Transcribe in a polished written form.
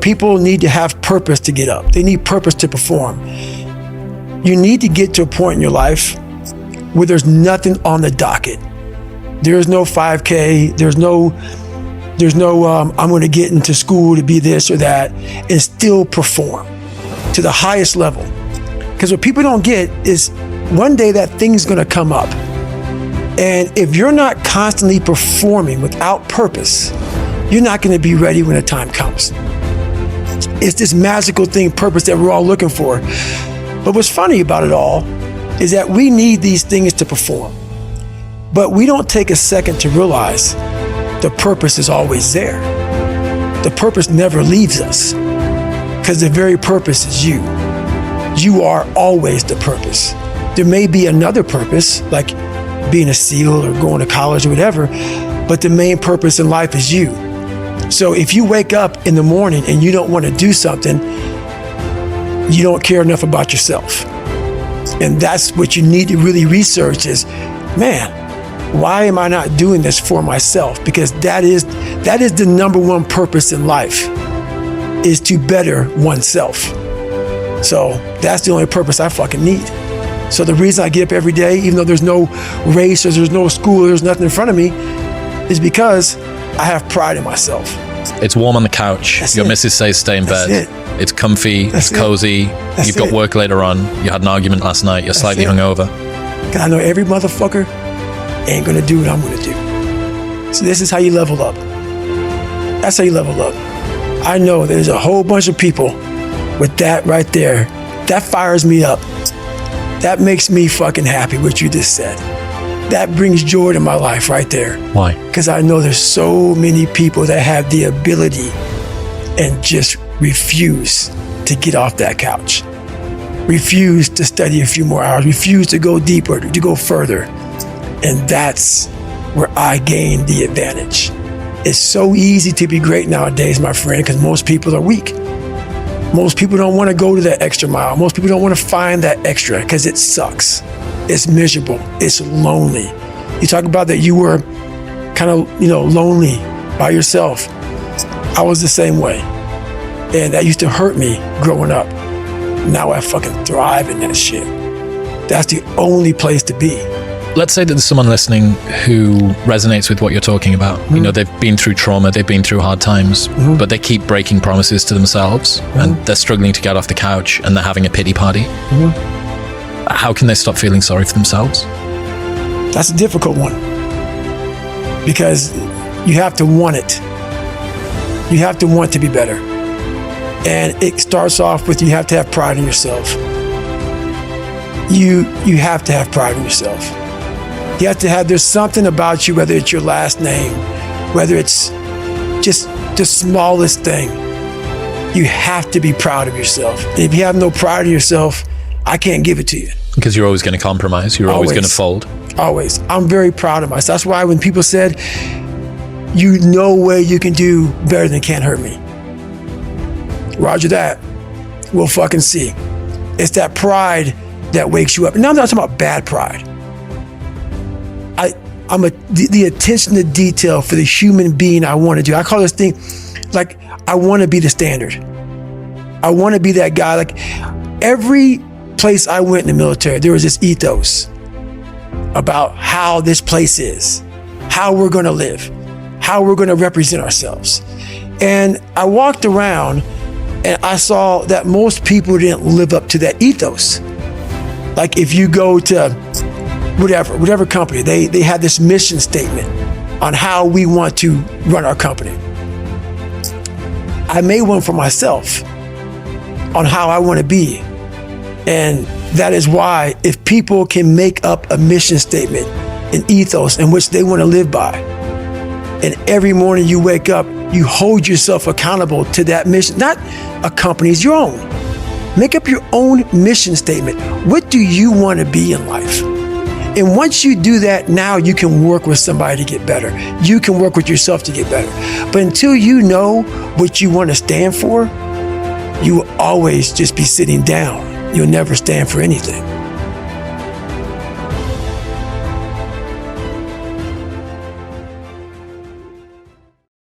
People need to have purpose to get up. They need purpose to perform. You need to get to a point in your life where there's nothing on the docket. There's no 5K. There's no I'm going to get into school to be this or that and still perform to the highest level. Because what people don't get is one day that thing's going to come up. And if you're not constantly performing without purpose, you're not going to be ready when the time comes. It's this magical thing, purpose, that we're all looking for. But what's funny about it all is that we need these things to perform. But we don't take a second to realize the purpose is always there. The purpose never leaves us because the very purpose is you. You are always the purpose. There may be another purpose, like being a SEAL or going to college or whatever, but the main purpose in life is you. So if you wake up in the morning and you don't want to do something, you don't care enough about yourself. And that's what you need to really research is, man, why am I not doing this for myself? Because that is the number one purpose in life, is to better oneself. So that's the only purpose I fucking need. So the reason I get up every day, even though there's no race or there's no school, there's nothing in front of me, is because I have pride in myself. It's warm on the couch. That's Your it. missus says stay in bed. That's it. It's comfy. That's it's cozy. That's You've got it. work later on. You had an argument last night. You're slightly it. hungover. Because I know every motherfucker ain't gonna do what I'm gonna do. So this is how you level up. That's how you level up. I know there's a whole bunch of people with that right there. That fires me up. That makes me fucking happy, what you just said. That brings joy to my life right there. Why? Because I know there's so many people that have the ability and just refuse to get off that couch. Refuse to study a few more hours. Refuse to go deeper, to go further. And that's where I gain the advantage. It's so easy to be great nowadays, my friend, because most people are weak. Most people don't want to go to that extra mile. Most people don't want to find that extra because it sucks. It's miserable. It's lonely. You talk about that you were kind of, lonely by yourself. I was the same way. And that used to hurt me growing up. Now I fucking thrive in that shit. That's the only place to be. Let's say that there's someone listening who resonates with what you're talking about. Mm-hmm. They've been through trauma, they've been through hard times, but they keep breaking promises to themselves and they're struggling to get off the couch and they're having a pity party. How can they stop feeling sorry for themselves? That's a difficult one because you have to want it. You have to want to be better. And it starts off with you have to have pride in yourself. You have to have pride in yourself. You have to have, there's something about you, whether it's your last name, whether it's just the smallest thing, you have to be proud of yourself. And if you have no pride in yourself, I can't give it to you. Because you're always going to compromise. You're always going to fold. Always. I'm very proud of myself. That's why when people said, you know way you can do better than Can't Hurt Me. Roger that. We'll fucking see. It's that pride that wakes you up. Now I'm not talking about bad pride. The attention to detail for the human being I want to do. I call this thing, like, I want to be the standard. I want to be that guy. Like, every place I went in the military, there was this ethos about how this place is, how we're going to live, how we're going to represent ourselves. And I walked around and I saw that most people didn't live up to that ethos. Like, if you go to whatever company, they had this mission statement on how we want to run our company. I made one for myself on how I want to be. And that is why if people can make up a mission statement, an ethos in which they want to live by, and every morning you wake up, you hold yourself accountable to that mission, not a company's, your own. Make up your own mission statement. What do you want to be in life? And once you do that, now you can work with somebody to get better. You can work with yourself to get better. But until you know what you want to stand for, you will always just be sitting down. You'll never stand for anything.